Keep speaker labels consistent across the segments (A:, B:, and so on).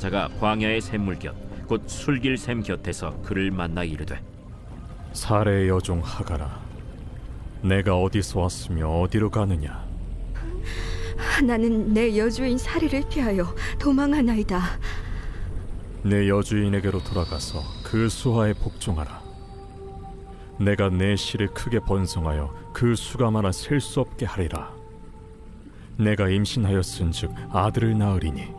A: 사자가 광야의 샘물 곁 곧 술길 샘 곁에서 그를 만나 이르되
B: 사레의 여종 하가라, 내가 어디서 왔으며 어디로 가느냐?
C: 나는 내 여주인 사리를 피하여 도망하나이다.
B: 내 여주인에게로 돌아가서 그 수하에 복종하라. 내가 내 씨를 크게 번성하여 그 수가 많아 셀 수 없게 하리라. 내가 임신하였은즉 아들을 낳으리니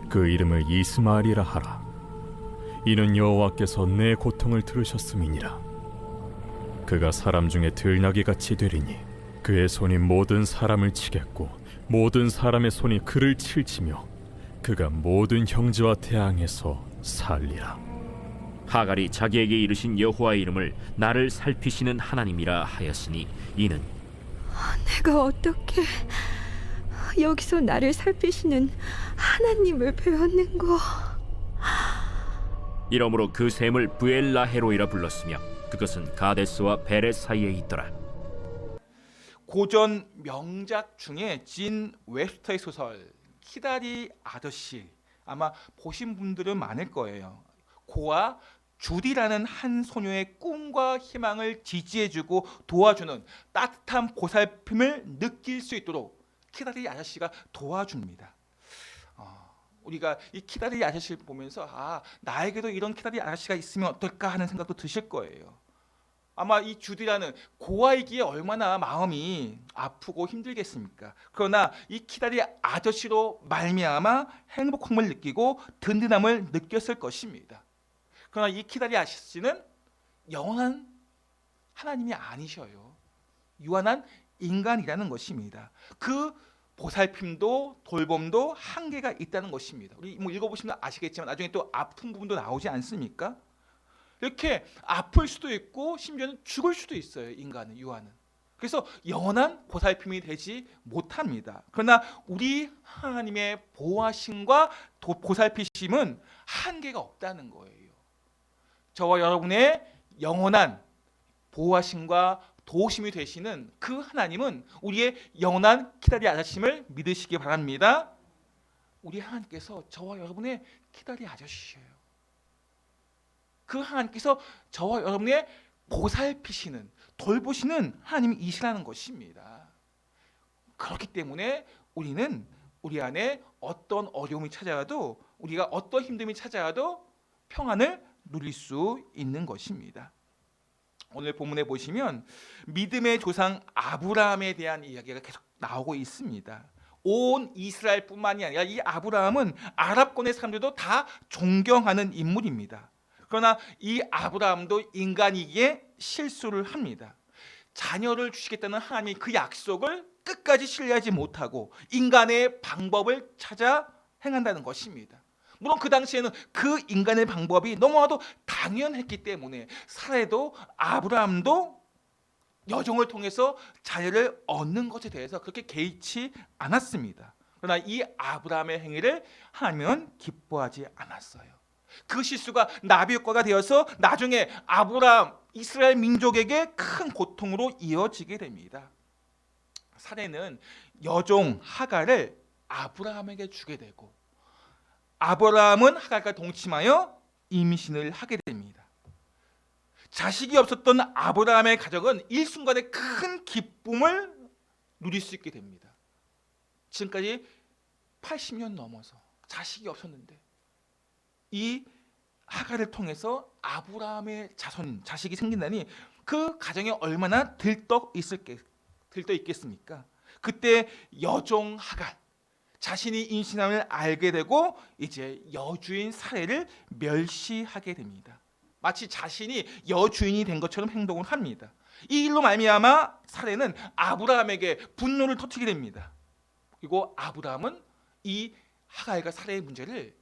B: 그 이름을 이스마엘이라 하라. 이는 여호와께서 내 고통을 들으셨음이니라. 그가 사람 중에 들나귀같이 되리니 그의 손이 모든 사람을 치겠고 모든 사람의 손이 그를 칠지며 그가 모든 형제와 대항해서 살리라.
A: 하갈이 자기에게 이르신 여호와의 이름을 나를 살피시는 하나님이라 하였으니 이는
C: 내가 어떻게 여기서 나를 살피시는 하나님을 배웠는고?
A: 이러므로 그 샘을 부엘라헤로이라 불렀으며 그것은 가데스와 베렛 사이에 있더라.
D: 고전 명작 중에 진 웹스터의 소설 키다리 아저씨, 아마 보신 분들은 많을 거예요. 고아 주디라는 한 소녀의 꿈과 희망을 지지해주고 도와주는 따뜻한 보살핌을 느낄 수 있도록 키다리 아저씨가 도와줍니다. 우리가 이 키다리 아저씨를 보면서 나에게도 이런 키다리 아저씨가 있으면 어떨까 하는 생각도 드실 거예요. 아마 이 주디라는 고아이기에 얼마나 마음이 아프고 힘들겠습니까? 그러나 이 키다리 아저씨로 말미암아 행복함을 느끼고 든든함을 느꼈을 것입니다. 그러나 이 키다리 아저씨는 영원한 하나님이 아니셔요. 유한한 인간이라는 것입니다. 그 보살핌도 돌봄도 한계가 있다는 것입니다. 우리 읽어보시면 아시겠지만 나중에 또 아픈 부분도 나오지 않습니까? 이렇게 아플 수도 있고 심지어는 죽을 수도 있어요. 인간은, 유한은. 그래서 영원한 보살핌이 되지 못합니다. 그러나 우리 하나님의 보호하심과 보살피심은 한계가 없다는 거예요. 저와 여러분의 영원한 보호하심과 도우심이 되시는 그 하나님은 우리의 영원한 키다리 아저씨를 믿으시기 바랍니다. 우리 하나님께서 저와 여러분의 키다리 아저씨예요. 그 하나님께서 저와 여러분의 보살피시는, 돌보시는 하나님이시라는 것입니다. 그렇기 때문에 우리는 우리 안에 어떤 어려움이 찾아와도, 우리가 어떤 힘듦이 찾아와도 평안을 누릴 수 있는 것입니다. 오늘 본문에 보시면 믿음의 조상 아브라함에 대한 이야기가 계속 나오고 있습니다. 온 이스라엘뿐만이 아니라 이 아브라함은 아랍권의 사람들도 다 존경하는 인물입니다. 그러나 이 아브라함도 인간이기에 실수를 합니다. 자녀를 주시겠다는 하나님의 그 약속을 끝까지 신뢰하지 못하고 인간의 방법을 찾아 행한다는 것입니다. 물론 그 당시에는 그 인간의 방법이 너무나도 당연했기 때문에 사례도 아브라함도 여종을 통해서 자녀를 얻는 것에 대해서 그렇게 개의치 않았습니다. 그러나 이 아브라함의 행위를 하나님은 기뻐하지 않았어요. 그 실수가 나비효과가 되어서 나중에 아브라함, 이스라엘 민족에게 큰 고통으로 이어지게 됩니다. 사례는 여종 하갈을 아브라함에게 주게 되고 아브라함은 하갈과 동침하여 임신을 하게 됩니다. 자식이 없었던 아브라함의 가정은 일순간에 큰 기쁨을 누릴 수 있게 됩니다. 지금까지 80년 넘어서 자식이 없었는데 이 하갈을 통해서 아브라함의 자식이 생긴다니 그 가정에 얼마나 들떠 있겠습니까? 그때 여종 하갈, 자신이 임신함을 알게 되고 이제 여주인 사례를 멸시하게 됩니다. 마치 자신이 여주인이 된 것처럼 행동을 합니다. 이 일로 말미암아 사례는 아브라함에게 분노를 터뜨리게 됩니다. 그리고 아브라함은 이 하갈과 사례의 문제를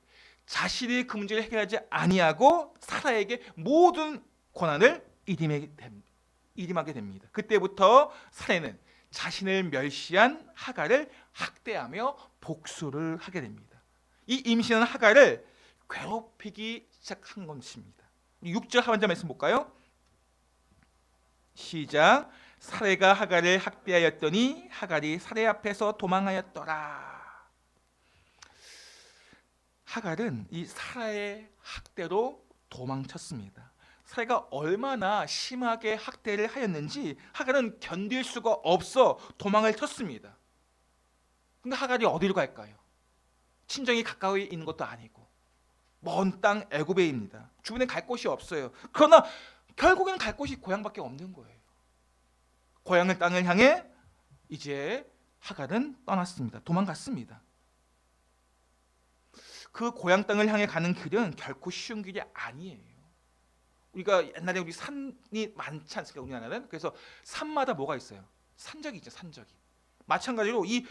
D: 자신이 그 문제를 해결하지 아니하고 사라에게 모든 권한을 이임하게 됩니다. 그때부터 사례는 자신을 멸시한 하갈을 학대하며 복수를 하게 됩니다. 이 임신한 하갈을 괴롭히기 시작한 것입니다. 6절 하반절 말씀 볼까요? 시작. 사례가 하갈을 학대하였더니 하갈이 사례 앞에서 도망하였더라. 하갈은 이 사라의 학대로 도망쳤습니다. 사라가 얼마나 심하게 학대를 하였는지 하갈은 견딜 수가 없어 도망을 쳤습니다. 근데 하갈이 어디로 갈까요? 친정이 가까이 있는 것도 아니고 먼 땅 애굽에입니다. 주변에 갈 곳이 없어요. 그러나 결국에는 갈 곳이 고향밖에 없는 거예요. 고향의 땅을 향해 이제 하갈은 떠났습니다. 도망갔습니다. 그 고향 땅을 향해 가는 길은 결코 쉬운 길이 아니에요. 우리가 옛날에 우리 산이 많지 않습니까? 우리나라는. 그래서 산마다 뭐가 있어요? 산적이 있죠. 산적이. 마찬가지로 이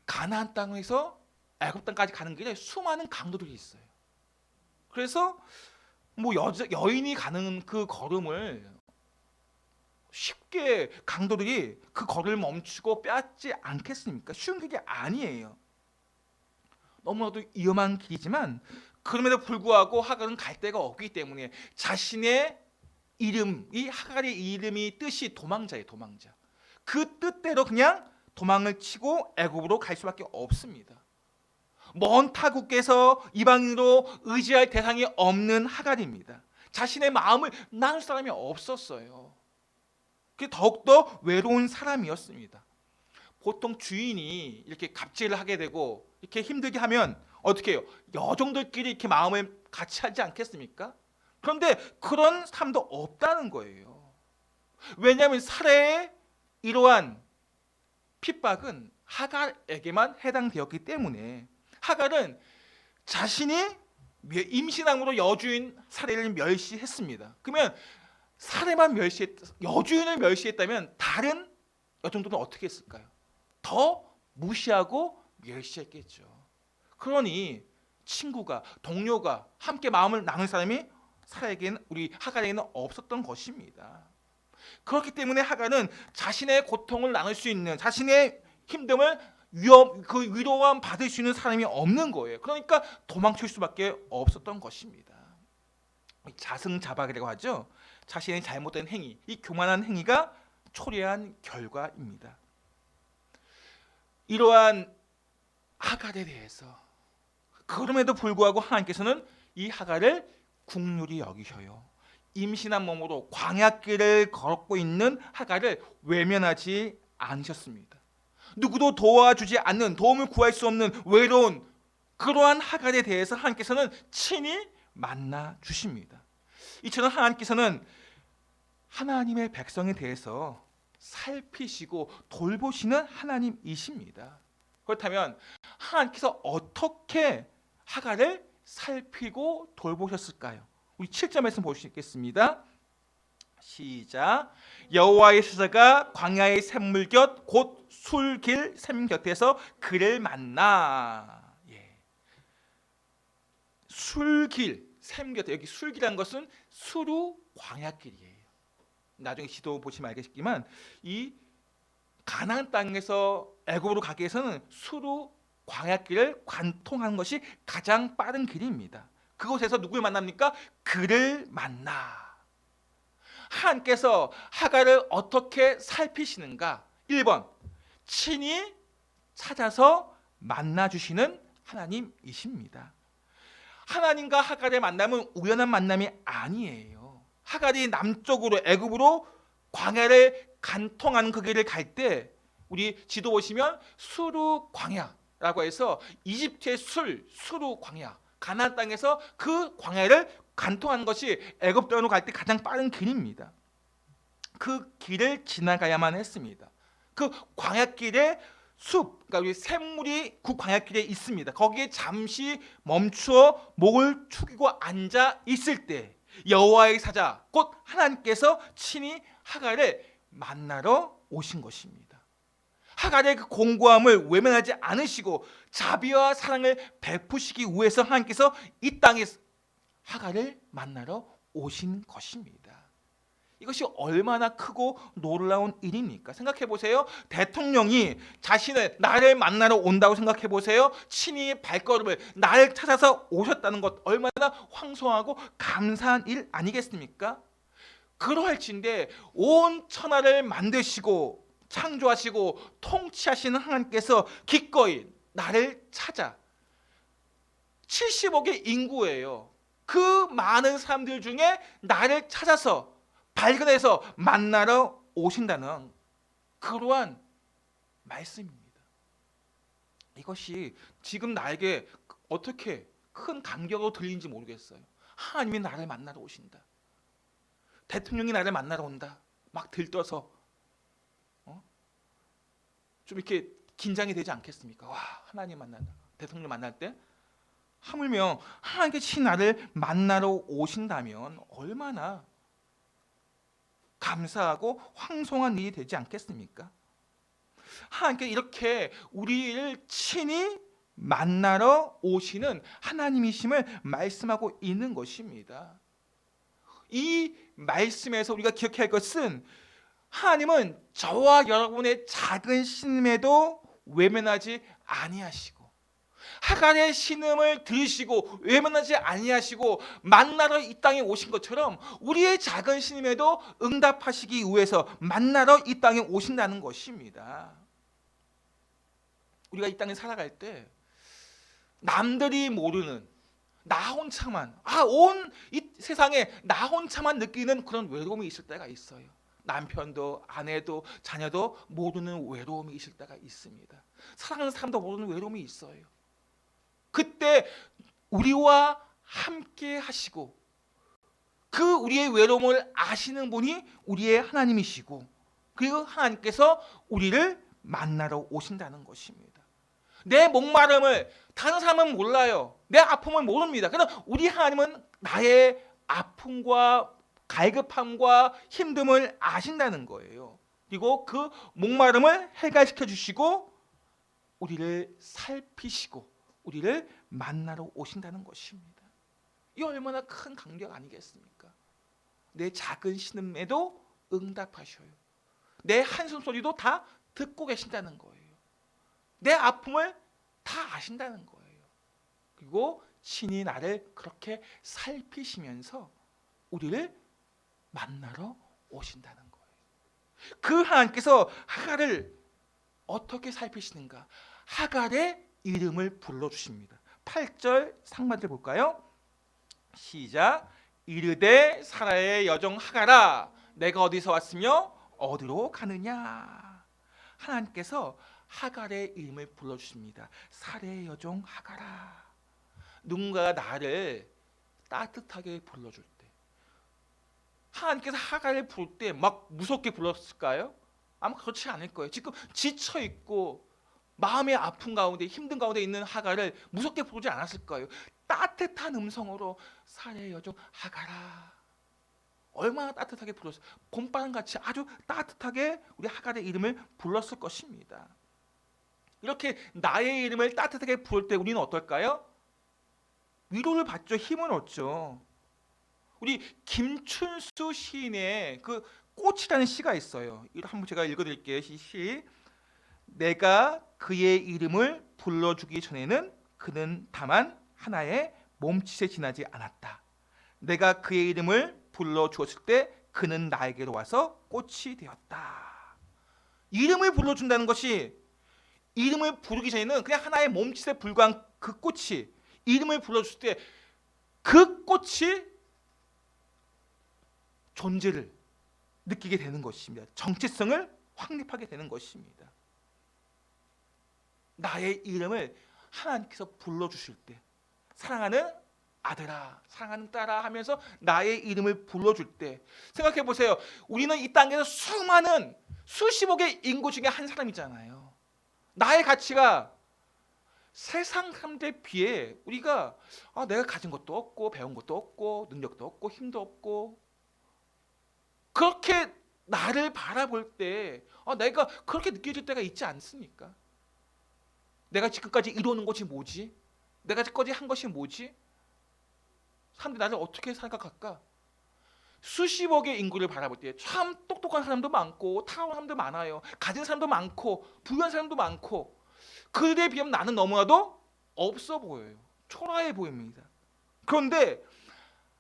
D: 가나안 땅에서 애굽 땅까지 가는 길에 수많은 강도들이 있어요. 그래서 뭐 여인이 가는 그 걸음을 쉽게 강도들이 그 걸음을 멈추고 빼앗지 않겠습니까? 쉬운 길이 아니에요. 너무나도 위험한 길이지만 그럼에도 불구하고 하갈은 갈 데가 없기 때문에 자신의 이름, 이 하갈의 이름이 뜻이 도망자예요. 도망자. 그 뜻대로 그냥 도망을 치고 애굽으로 갈 수밖에 없습니다. 먼 타국에서 이방인으로 의지할 대상이 없는 하갈입니다. 자신의 마음을 나눌 사람이 없었어요. 그게 더욱더 외로운 사람이었습니다. 보통 주인이 이렇게 갑질을 하게 되고 이렇게 힘들게 하면 어떻게 해요? 여종들끼리 이렇게 마음을 같이 하지 않겠습니까? 그런데 그런 사람도 없다는 거예요. 왜냐하면 사라의 이러한 핍박은 하갈에게만 해당되었기 때문에 하갈은 자신이 임신함으로 여주인 사라를 멸시했습니다. 그러면 사라만 여주인을 멸시했다면 다른 여종들은 어떻게 했을까요? 더 무시하고 멸시했겠죠. 그러니 친구가, 동료가, 함께 마음을 나눌 사람이 사라에게는, 우리 하갈에게는 없었던 것입니다. 그렇기 때문에 하갈은 자신의 고통을 나눌 수 있는, 자신의 힘듦을 그 위로감 받을 수 있는 사람이 없는 거예요. 그러니까 도망칠 수밖에 없었던 것입니다. 자승자박이라고 하죠. 자신의 잘못된 행위, 이 교만한 행위가 초래한 결과입니다. 이러한 하갈에 대해서 그럼에도 불구하고 하나님께서는 이 하갈을 긍휼히 여기셔요. 임신한 몸으로 광야길을 걷고 있는 하갈을 외면하지 않으셨습니다. 누구도 도와주지 않는, 도움을 구할 수 없는 외로운 그러한 하갈에 대해서 하나님께서는 친히 만나 주십니다. 이처럼 하나님께서는 하나님의 백성에 대해서 살피시고 돌보시는 하나님이십니다. 그렇다면 하나님께서 어떻게 하갈을 살피고 돌보셨을까요? 우리 7절 말씀 보시겠습니다. 시작. 여호와의 사자가 광야의 샘물 곁 곧 술길 샘 곁에서 그를 만나. 술길 샘 곁에, 여기 술길이라는 것은 수루 광야길이에요. 나중에 지도 보시면 알겠지만 이 가나안 땅에서 애굽으로 가기 위해서는 수루 광야길을 관통하는 것이 가장 빠른 길입니다. 그곳에서 누구를 만납니까? 그를 만나. 하나님께서 하갈을 어떻게 살피시는가? 1번, 친히 찾아서 만나주시는 하나님이십니다. 하나님과 하갈의 만남은 우연한 만남이 아니에요. 하갈이 남쪽으로 애굽으로 광야를 간통하는 그 길을 갈 때 우리 지도 보시면 수루 광야라고 해서 이집트의 수루 광야, 가나안 땅에서 그 광야를 간통하는 것이 애굽 땅으로 갈 때 가장 빠른 길입니다. 그 길을 지나가야만 했습니다. 그 광야길에 숲, 그러니까 우리 샘물이 그 광야길에 있습니다. 거기에 잠시 멈추어 목을 축이고 앉아 있을 때 여호와의 사자, 곧 하나님께서 친히 하갈을 만나러 오신 것입니다. 하갈의 그 공고함을 외면하지 않으시고 자비와 사랑을 베푸시기 위해서 하나님께서 이 땅에 하갈을 만나러 오신 것입니다. 이것이 얼마나 크고 놀라운 일입니까? 생각해 보세요. 대통령이 나를 만나러 온다고 생각해 보세요. 친히 발걸음을 나를 찾아서 오셨다는 것 얼마나 황송하고 감사한 일 아니겠습니까? 그러할진데 온 천하를 만드시고 창조하시고 통치하시는 하나님께서 기꺼이 나를 찾아 70억의 인구예요. 그 많은 사람들 중에 나를 찾아서 발견해서 만나러 오신다는 그러한 말씀입니다. 이것이 지금 나에게 어떻게 큰 감격으로 들리는지 모르겠어요. 하나님이 나를 만나러 오신다. 대통령이 나를 만나러 온다. 막 들떠서 좀 이렇게 긴장이 되지 않겠습니까? 와, 하나님 만난다. 대통령 만날 때 하물며 하나님께서 나를 만나러 오신다면 얼마나 감사하고 황송한 일이 되지 않겠습니까? 하나님께 이렇게 우리를 친히 만나러 오시는 하나님이심을 말씀하고 있는 것입니다. 이 말씀에서 우리가 기억해야 할 것은 하나님은 저와 여러분의 작은 신음에도 외면하지 아니하시고 하갈의 신음을 들으시고 외면하지 아니하시고 만나러 이 땅에 오신 것처럼 우리의 작은 신음에도 응답하시기 위해서 만나러 이 땅에 오신다는 것입니다. 우리가 이 땅에 살아갈 때 남들이 모르는 나 혼자만 온 이 세상에 나 혼자만 느끼는 그런 외로움이 있을 때가 있어요. 남편도 아내도 자녀도 모르는 외로움이 있을 때가 있습니다. 사랑하는 사람도 모르는 외로움이 있어요. 그때 우리와 함께 하시고 그 우리의 외로움을 아시는 분이 우리의 하나님이시고 그리고 하나님께서 우리를 만나러 오신다는 것입니다. 내 목마름을 다른 사람은 몰라요. 내 아픔을 모릅니다. 그러나 우리 하나님은 나의 아픔과 갈급함과 힘듦을 아신다는 거예요. 그리고 그 목마름을 해결시켜 주시고 우리를 살피시고 우리를 만나러 오신다는 것입니다. 이 얼마나 큰 감격 아니겠습니까? 내 작은 신음에도 응답하셔요. 내 한숨 소리도 다 듣고 계신다는 거예요. 내 아픔을 다 아신다는 거예요. 그리고 신이 나를 그렇게 살피시면서 우리를 만나러 오신다는 거예요. 그 하나님께서 하갈을 어떻게 살피시는가? 하갈의 이름을 불러주십니다. 8절 상반절 볼까요? 시작. 이르되 사라의 여종 하갈아 내가 어디서 왔으며 어디로 가느냐. 하나님께서 하갈의 이름을 불러주십니다. 사라의 여종 하갈아. 누군가가 나를 따뜻하게 불러줄 때 하나님께서 하갈을 부를 때 막 무섭게 불렀을까요? 아마 그렇지 않을 거예요. 지금 지쳐 있고 마음의 아픔 가운데 힘든 가운데 있는 하갈을 무섭게 부르지 않았을 거예요. 따뜻한 음성으로 사라의 여종 하갈아. 얼마나 따뜻하게 불렀어요. 봄바람같이 아주 따뜻하게 우리 하갈의 이름을 불렀을 것입니다. 이렇게 나의 이름을 따뜻하게 부를 때 우리는 어떨까요? 위로를 받죠. 힘을 얻죠. 우리 김춘수 시인의 그 꽃이라는 시가 있어요. 이거 한번 제가 읽어드릴게요. 시. 내가 그의 이름을 불러주기 전에는 그는 다만 하나의 몸짓에 지나지 않았다. 내가 그의 이름을 불러주었을 때 그는 나에게로 와서 꽃이 되었다. 이름을 불러준다는 것이 이름을 부르기 전에는 그냥 하나의 몸짓에 불과한 그 꽃이 이름을 불러줬을 때 그 꽃이 존재를 느끼게 되는 것입니다. 정체성을 확립하게 되는 것입니다. 나의 이름을 하나님께서 불러주실 때 사랑하는 아들아, 사랑하는 딸아 하면서 나의 이름을 불러줄 때 생각해 보세요. 우리는 이 땅에서 수많은 수십억의 인구 중에 한 사람이잖아요. 나의 가치가 세상 사람들에 비해 우리가 내가 가진 것도 없고 배운 것도 없고 능력도 없고 힘도 없고 그렇게 나를 바라볼 때 내가 그렇게 느껴질 때가 있지 않습니까? 내가 지금까지 이루는 것이 뭐지? 내가 지금까지 한 것이 뭐지? 사람들이 나를 어떻게 생각할까? 수십억의 인구를 바라볼 때 참 똑똑한 사람도 많고 탁월한 사람도 많아요. 가진 사람도 많고 부유한 사람도 많고 그들에 비하면 나는 너무나도 없어 보여요. 초라해 보입니다. 그런데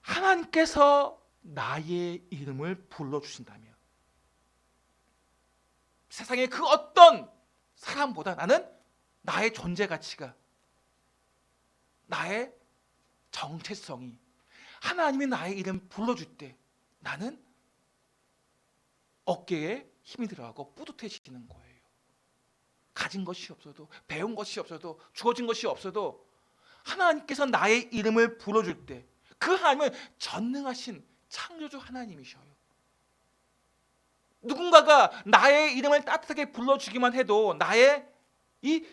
D: 하나님께서 나의 이름을 불러주신다면 세상의 그 어떤 사람보다 나는 나의 존재 가치가 나의 정체성이 하나님이 나의 이름 불러줄 때 나는 어깨에 힘이 들어가고 뿌듯해지는 거예요. 가진 것이 없어도, 배운 것이 없어도, 주어진 것이 없어도 하나님께서 나의 이름을 불러줄 때 그 하나님은 전능하신 창조주 하나님이셔요. 누군가가 나의 이름을 따뜻하게 불러주기만 해도 나의 이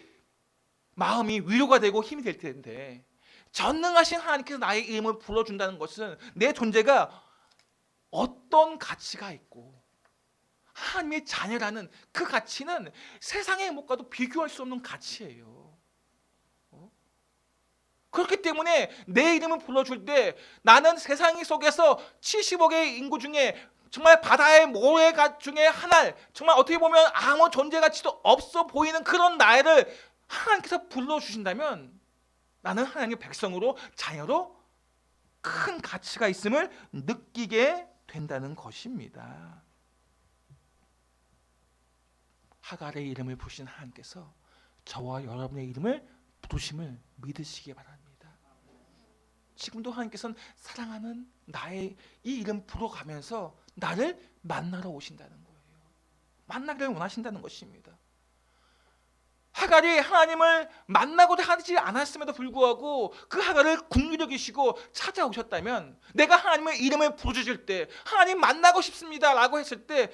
D: 마음이 위로가 되고 힘이 될 텐데, 전능하신 하나님께서 나의 이름을 불러준다는 것은 내 존재가 어떤 가치가 있고 하나님의 자녀라는 그 가치는 세상의 행복과도 비교할 수 없는 가치예요. 그렇기 때문에 내 이름을 불러줄 때 나는 세상 속에서 70억의 인구 중에 정말 바다의 모래 중에 하나, 정말 어떻게 보면 아무 존재 가치도 없어 보이는 그런 나를 하나님께서 불러주신다면 나는 하나님의 백성으로, 자녀로 큰 가치가 있음을 느끼게 된다는 것입니다. 하갈의 이름을 부르신 하나님께서 저와 여러분의 이름을 부르심을 믿으시기 바랍니다. 지금도 하나님께서는 사랑하는 나의 이 이름 불어가면서 나를 만나러 오신다는 거예요. 만나기를 원하신다는 것입니다. 하갈이 하나님을 만나고자 하지 않았음에도 불구하고 그 하갈을 긍휼히 여기시고 찾아오셨다면, 내가 하나님의 이름을 부르실 때 하나님 만나고 싶습니다 라고 했을 때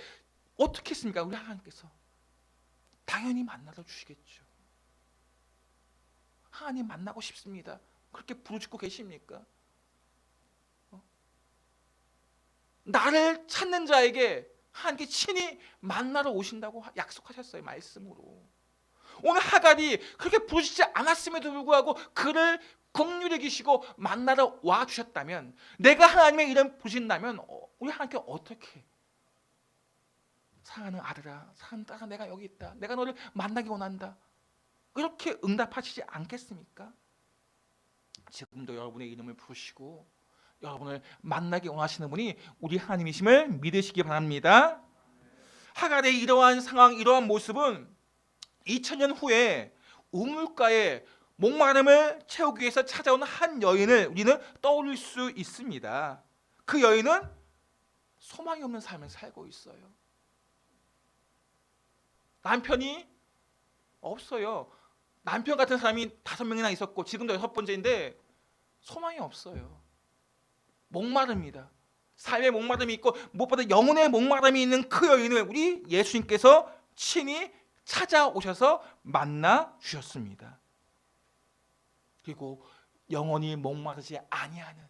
D: 어떻게 했습니까? 우리 하나님께서 당연히 만나러 주시겠죠. 하나님 만나고 싶습니다, 그렇게 부르짖고 계십니까? 나를 찾는 자에게 하나님께 친히 만나러 오신다고 약속하셨어요, 말씀으로. 오늘 하갈이 그렇게 부르짖지 않았음에도 불구하고 그를 긍휼히 여기시고 만나러 와 주셨다면, 내가 하나님의 이름 부르신다면 우리 하나님께 어떻게, 사랑하는 아들아, 사랑하는 딸아, 내가 여기 있다, 내가 너를 만나기 원한다, 이렇게 응답하시지 않겠습니까? 지금도 여러분의 이름을 부르시고 여러분을 만나기 원하시는 분이 우리 하나님이심을 믿으시기 바랍니다. 하갈의 이러한 상황, 이러한 모습은 2000년 후에 우물가에 목마름을 채우기 위해서 찾아온 한 여인을 우리는 떠올릴 수 있습니다. 그 여인은 소망이 없는 삶을 살고 있어요. 남편이 없어요. 남편 같은 사람이 5명이나 있었고 지금도 6번째인데 소망이 없어요. 목마릅니다. 삶의 목마름이 있고 무엇보다 영혼의 목마름이 있는 그 여인을 우리 예수님께서 친히 찾아오셔서 만나 주셨습니다. 그리고 영원히 목마르지 아니하는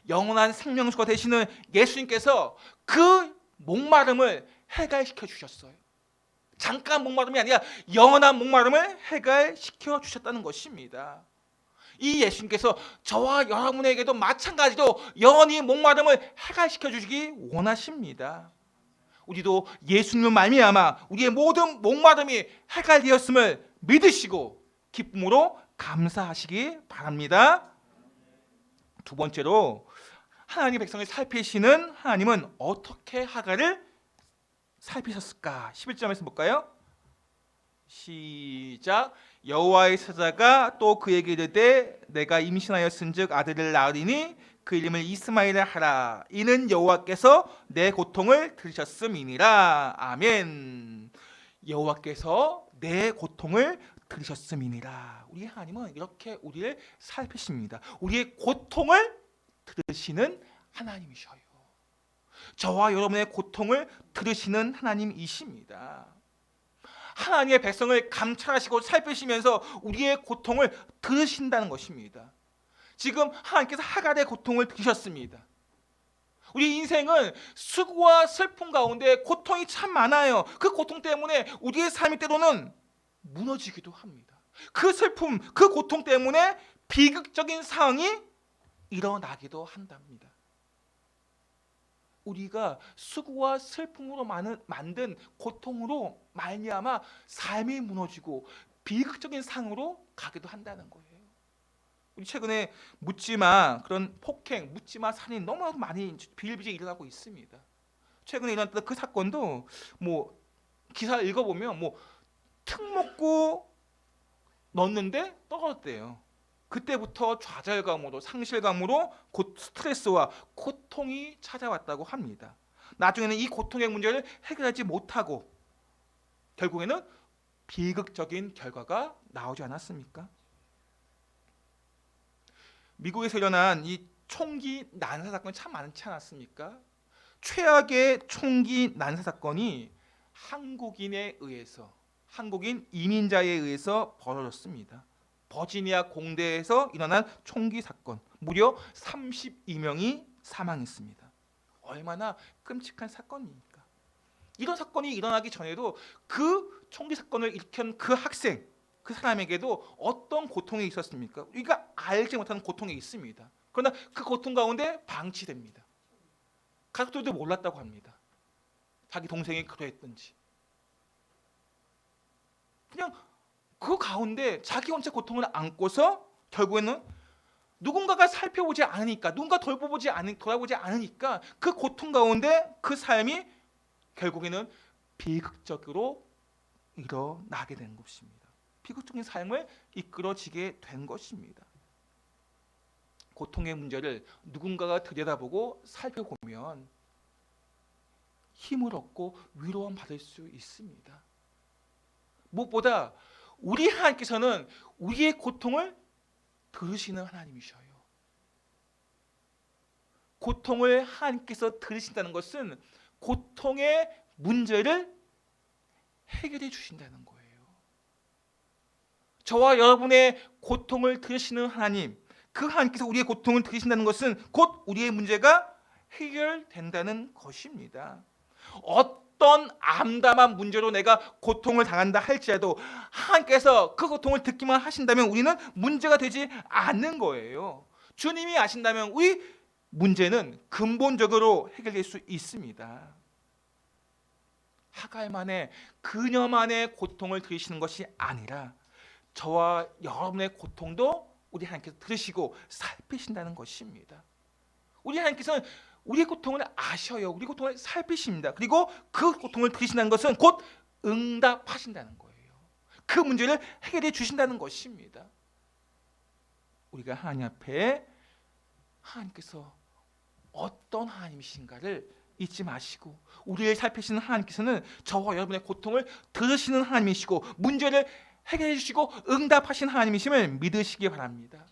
D: 영원한 생명수가 되시는 예수님께서 그 목마름을 해결시켜 주셨어요. 잠깐 목마름이 아니라 영원한 목마름을 해결시켜 주셨다는 것입니다. 이 예수님께서 저와 여러분에게도 마찬가지로 영원히 목마름을 해결시켜 주시기 원하십니다. 우리도 예수님을 말미암아 우리의 모든 목마름이 해결되었음을 믿으시고 기쁨으로 감사하시기 바랍니다. 두 번째로, 하나님의 백성을 살피시는 하나님은 어떻게 하갈을 살피셨을까? 11절 말씀 볼까요? 시작. 여호와의 사자가 또 그에게 이르되 내가 임신하였은즉 아들을 낳으리니 그 이름을 이스마엘을 하라. 이는 여호와께서 내 고통을 들으셨음이니라. 아멘. 여호와께서 내 고통을 들으셨음이니라. 우리 하나님은 이렇게 우리를 살피십니다. 우리의 고통을 들으시는 하나님이셔요. 저와 여러분의 고통을 들으시는 하나님이십니다. 하나님의 백성을 감찰하시고 살피시면서 우리의 고통을 들으신다는 것입니다. 지금 하나님께서 하갈의 고통을 들으셨습니다. 우리 인생은 수고와 슬픔 가운데 고통이 참 많아요. 그 고통 때문에 우리의 삶이 때로는 무너지기도 합니다. 그 슬픔, 그 고통 때문에 비극적인 상황이 일어나기도 한답니다. 우리가 수고와 슬픔으로 만든 고통으로 말미암아 삶이 무너지고 비극적인 상으로 가기도 한다는 거예요. 우리 최근에 묻지마 그런 폭행, 묻지마 살인 너무 많이 비일비재 일어나고 있습니다. 최근에 일어났던 그 사건도 뭐 기사를 읽어보면 뭐 특 먹고 넣었는데 떨어졌대요. 그때부터 좌절감으로 상실감으로 곧 스트레스와 고통이 찾아왔다고 합니다. 나중에는 이 고통의 문제를 해결하지 못하고 결국에는 비극적인 결과가 나오지 않았습니까? 미국에서 일어난 이 총기 난사 사건이 참 많지 않았습니까? 최악의 총기 난사 사건이 한국인에 의해서, 한국인 이민자에 의해서 벌어졌습니다. 버지니아 공대에서 일어난 총기 사건, 무려 32명이 사망했습니다. 얼마나 끔찍한 사건입니까? 이런 사건이 일어나기 전에도 그 총기 사건을 일으킨 그 학생, 그 사람에게도 어떤 고통이 있었습니까? 우리가 알지 못하는 고통이 있습니다. 그러나 그 고통 가운데 방치됩니다. 가족들도 몰랐다고 합니다. 자기 동생이 그러했던지. 그냥 그 가운데 자기 혼자 고통을 안고서 결국에는 누군가가 살펴보지 않으니까, 누군가 돌보지 돌아보지 않으니까 그 고통 가운데 그 삶이 결국에는 비극적으로 일어나게 된 것입니다. 비극적인 삶을 이끌어지게 된 것입니다. 고통의 문제를 누군가가 들여다보고 살펴보면 힘을 얻고 위로만 받을 수 있습니다. 무엇보다 우리 하나님께서는 우리의 고통을 들으시는 하나님이셔요. 고통을 하나님께서 들으신다는 것은 고통의 문제를 해결해 주신다는 거예요. 저와 여러분의 고통을 들으시는 하나님, 그 하나님께서 우리의 고통을 들으신다는 것은 곧 우리의 문제가 해결된다는 것입니다. 어떤 암담한 문제로 내가 고통을 당한다 할지라도 하나님께서 그 고통을 듣기만 하신다면 우리는 문제가 되지 않는 거예요. 주님이 아신다면 우리 문제는 근본적으로 해결될 수 있습니다. 하갈만의 그녀만의 고통을 들으시는 것이 아니라 저와 여러분의 고통도 우리 하나님께서 들으시고 살피신다는 것입니다. 우리 하나님께서는 우리의 고통을 아셔요. 우리 고통을 살피십니다. 그리고 그 고통을 들으신다는 것은 곧 응답하신다는 거예요. 그 문제를 해결해 주신다는 것입니다. 우리가 하나님 앞에 하나님께서 어떤 하나님이신가를 잊지 마시고 우리를 살피시는 하나님께서는 저와 여러분의 고통을 들으시는 하나님이시고 문제를 해결해 주시고 응답하신 하나님이심을 믿으시기 바랍니다.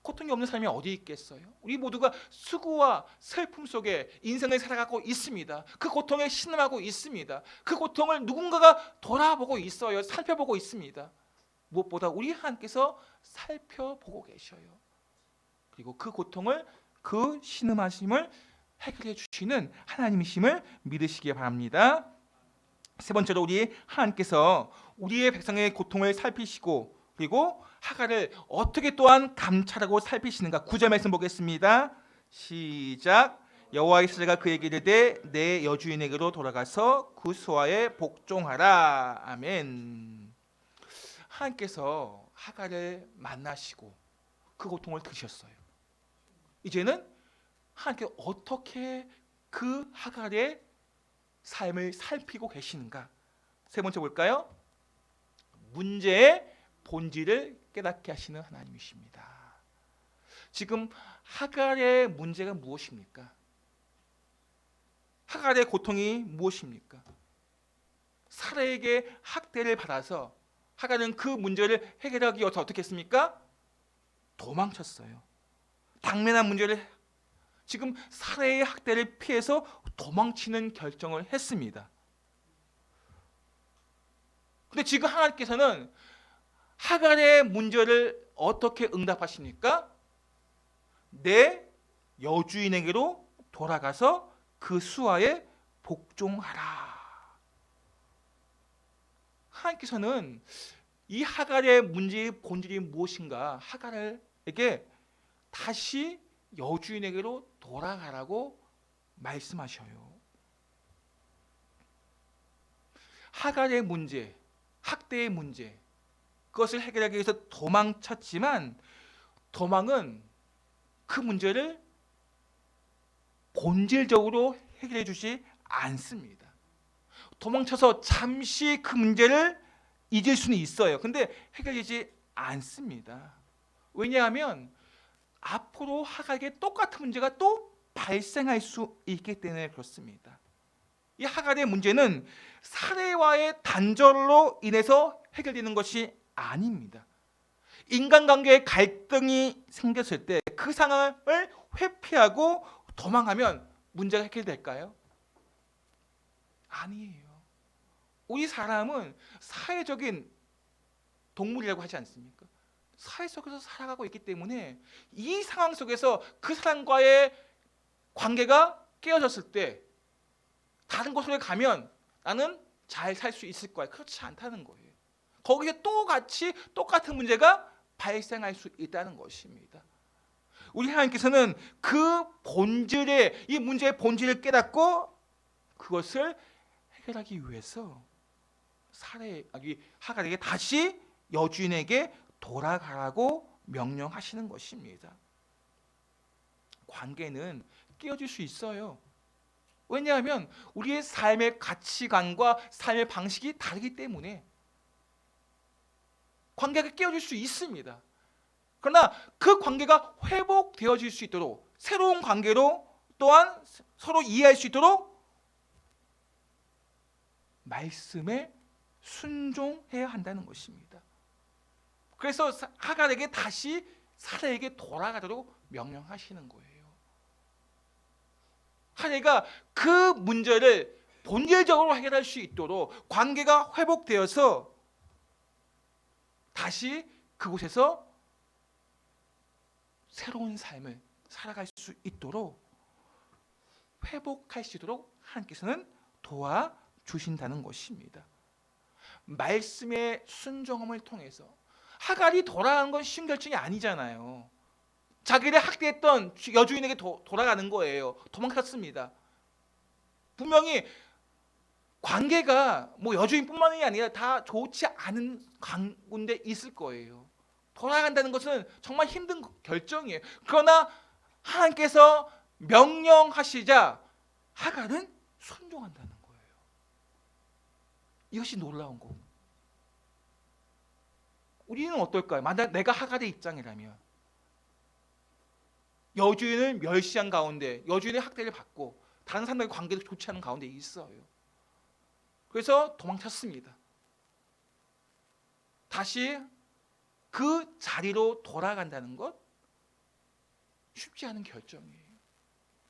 D: 고통이 없는 사람이 어디 있겠어요? 우리 모두가 수고와 슬픔 속에 인생을 살아가고 있습니다. 그 고통에 신음하고 있습니다. 그 고통을 누군가가 돌아보고 있어요. 살펴보고 있습니다. 무엇보다 우리 하나님께서 살펴보고 계셔요. 그리고 그 고통을, 그 신음하심을 해결해 주시는 하나님이심을 믿으시기 바랍니다. 세 번째로 우리 하나님께서 우리의 백성의 고통을 살피시고 그리고 하갈을 어떻게 또한 감찰하고 살피시는가. 9절 말씀 보겠습니다. 시작. 여호와의 사자가 그에게 이르되 내 여주인에게로 돌아가서 그 수하에 복종하라. 아멘. 하나님께서 하갈을 만나시고 그 고통을 들으셨어요. 이제는 하나님께 어떻게 그 하갈의 삶을 살피고 계시는가. 세 번째 볼까요? 문제의 본질을 깨닫게 하시는 하나님이십니다. 지금 하갈의 문제가 무엇입니까? 하갈의 고통이 무엇입니까? 사라에게 학대를 받아서 하갈은 그 문제를 해결하기 위해서 어떻게 했습니까? 도망쳤어요. 당면한 문제를 지금 사라의 학대를 피해서 도망치는 결정을 했습니다. 근데 지금 하나님께서는 하갈의 문제를 어떻게 응답하십니까? 내 여주인에게로 돌아가서 그 수하에 복종하라. 하나님께서는 이 하갈의 문제의 본질이 무엇인가? 하갈에게 다시 여주인에게로 돌아가라고 말씀하셔요. 하갈의 문제, 학대의 문제, 그것을 해결하기 위해서 도망쳤지만 도망은 그 문제를 본질적으로 해결해 주지 않습니다. 도망쳐서 잠시 그 문제를 잊을 수는 있어요. 근데 해결되지 않습니다. 왜냐하면 앞으로 하갈에게 똑같은 문제가 또 발생할 수 있기 때문에 그렇습니다. 이 하갈의 문제는 사례와의 단절로 인해서 해결되는 것이 아닙니다. 인간관계에 갈등이 생겼을 때 그 상황을 회피하고 도망하면 문제가 해결될까요? 아니에요. 우리 사람은 사회적인 동물이라고 하지 않습니까? 사회 속에서 살아가고 있기 때문에 이 상황 속에서 그 사람과의 관계가 깨어졌을 때 다른 곳으로 가면 나는 잘 살 수 있을 거야. 그렇지 않다는 거예요. 거기에 똑같은 문제가 발생할 수 있다는 것입니다. 우리 하나님께서는 그 본질의 이 문제의 본질을 깨닫고 그것을 해결하기 위해서 하갈에게 다시 여주인에게 돌아가라고 명령하시는 것입니다. 관계는 깨어질 수 있어요. 왜냐하면 우리의 삶의 가치관과 삶의 방식이 다르기 때문에 관계가 깨어질 수 있습니다. 그러나 그 관계가 회복되어질 수 있도록 새로운 관계로 또한 서로 이해할 수 있도록 말씀에 순종해야 한다는 것입니다. 그래서 하갈에게 다시 사라에게 돌아가도록 명령하시는 거예요. 하갈이가 그 문제를 본질적으로 해결할 수 있도록 관계가 회복되어서 다시 그곳에서 새로운 삶을 살아갈 수 있도록 회복할 수 있도록 하나님께서는 도와주신다는 것입니다. 말씀의 순종함을 통해서 하갈이 돌아간 건 쉬운 결정이 아니잖아요. 자기를 학대했던 여주인에게 돌아가는 거예요. 도망갔습니다. 분명히 관계가 뭐 여주인뿐만이 아니라 다 좋지 않은 가운데 있을 거예요. 돌아간다는 것은 정말 힘든 결정이에요. 그러나 하나님께서 명령하시자 하갈은 순종한다는 거예요. 이것이 놀라운 거. 우리는 어떨까요? 만약 내가 하갈의 입장이라면 여주인을 멸시한 가운데 여주인의 학대를 받고 다른 사람과의 관계도 좋지 않은 가운데 있어요. 그래서 도망쳤습니다. 다시 그 자리로 돌아간다는 것 쉽지 않은 결정이에요.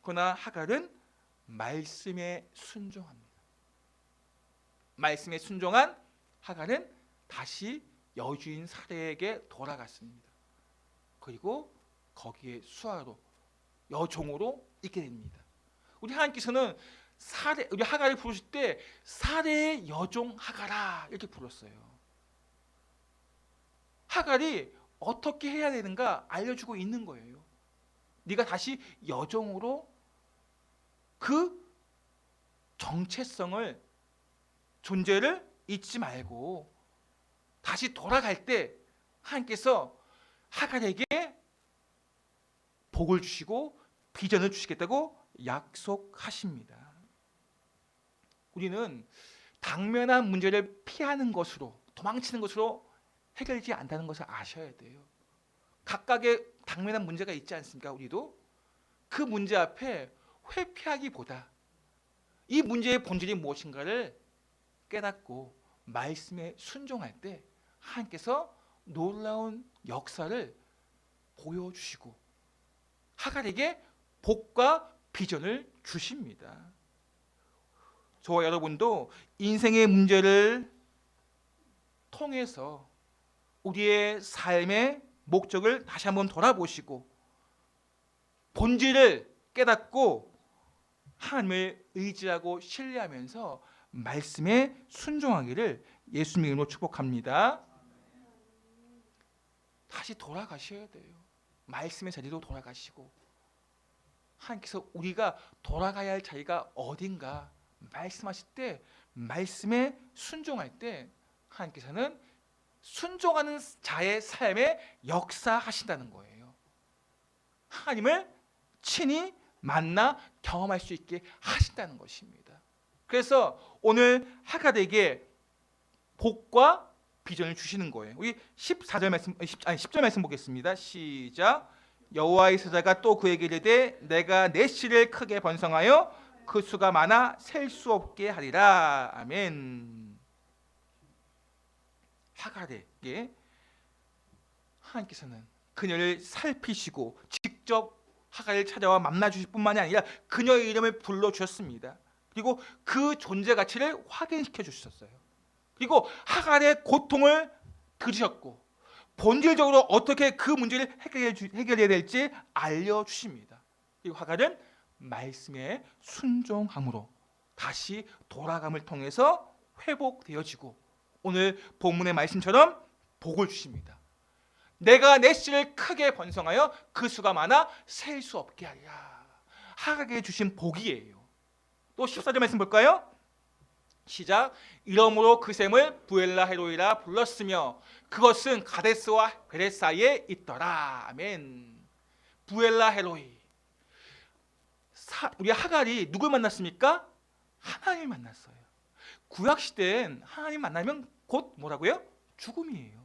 D: 그러나 하갈은 말씀에 순종합니다. 말씀에 순종한 하갈은 다시 여주인 사례에게 돌아갔습니다. 그리고 거기에 수하로 여종으로 있게 됩니다. 우리 하나님께서는 우리 하갈을 부르실 때 사례의 여종 하갈아 이렇게 불렀어요. 하갈이 어떻게 해야 되는가 알려주고 있는 거예요. 네가 다시 여종으로 그 정체성을 존재를 잊지 말고 다시 돌아갈 때 하나님께서 하갈에게 복을 주시고 비전을 주시겠다고 약속하십니다. 우리는 당면한 문제를 피하는 것으로 도망치는 것으로 해결되지 않는다는 것을 아셔야 돼요. 각각의 당면한 문제가 있지 않습니까? 우리도 그 문제 앞에 회피하기보다 이 문제의 본질이 무엇인가를 깨닫고 말씀에 순종할 때 하나님께서 놀라운 역사를 보여주시고 하갈에게 복과 비전을 주십니다. 저와 여러분도 인생의 문제를 통해서 우리의 삶의 목적을 다시 한번 돌아보시고 본질을 깨닫고 하나님을 의지하고 신뢰하면서 말씀에 순종하기를 예수님의 이름으로 축복합니다. 다시 돌아가셔야 돼요. 말씀의 자리로 돌아가시고 하나님께서 우리가 돌아가야 할 자리가 어딘가 말씀하실 때 말씀에 순종할 때 하나님께서는 순종하는 자의 삶에 역사하신다는 거예요. 하나님을 친히 만나 경험할 수 있게 하신다는 것입니다. 그래서 오늘 하갈에게 복과 비전을 주시는 거예요. 우리 14절 말씀, 10절 말씀 보겠습니다. 시작. 여호와의 사자가 또 그에게 이르되 내가 내 씨를 크게 번성하여 그 수가 많아 셀 수 없게 하리라. 아멘. 하갈에게 하나님께서는 그녀를 살피시고 직접 하갈을 찾아와 만나 주실 뿐만이 아니라 그녀의 이름을 불러 주셨습니다. 그리고 그 존재 가치를 확인시켜 주셨어요. 그리고 하갈의 고통을 들으셨고 본질적으로 어떻게 그 문제를 해결해야 될지 알려주십니다. 그리고 하갈은 말씀에 순종함으로 다시 돌아감을 통해서 회복되어지고 오늘 본문의 말씀처럼 복을 주십니다. 내가 내 씨를 크게 번성하여 그 수가 많아 셀 수 없게 하리라. 하갈에게 주신 복이에요. 또 14절 말씀 볼까요? 시작. 이러므로 그 샘을 부엘라 헤로이라 불렀으며 그것은 가데스와 베레 사이에 있더라. 아멘. 부엘라 헤로이. 우리 하갈이 누굴 만났습니까? 하나님을 만났어요. 구약 시대엔 하나님 만나면 곧 뭐라고요? 죽음이에요.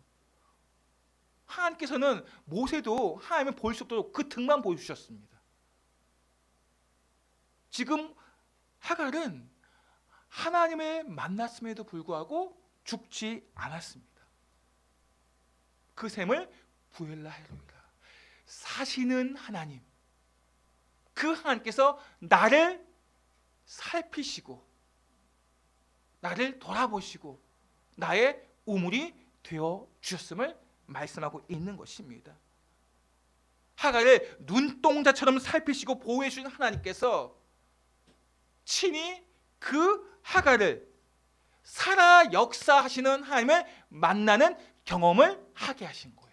D: 하나님께서는 모세도 하나님을 볼 수 없도록 그 등만 보여주셨습니다. 지금 하갈은 하나님을 만났음에도 불구하고 죽지 않았습니다. 그 샘을 부엘라 헤로이라. 사시는 하나님, 그 하나님께서 나를 살피시고 나를 돌아보시고 나의 우물이 되어 주셨음을 말씀하고 있는 것입니다. 하갈을 눈동자처럼 살피시고 보호해 주신 하나님께서 친히 그 하갈을 살아 역사하시는 하나님을 만나는 경험을 하게 하신 거예요.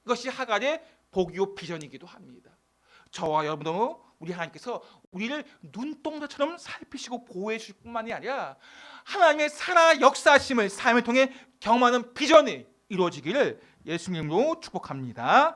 D: 이것이 하갈의 복이요 비전이기도 합니다. 저와 여러분도 우리 하나님께서 우리를 눈동자처럼 살피시고 보호해 주실 뿐만이 아니라 하나님의 살아 역사하심을 삶을 통해 경험하는 비전이 이루어지기를 예수님으로 축복합니다.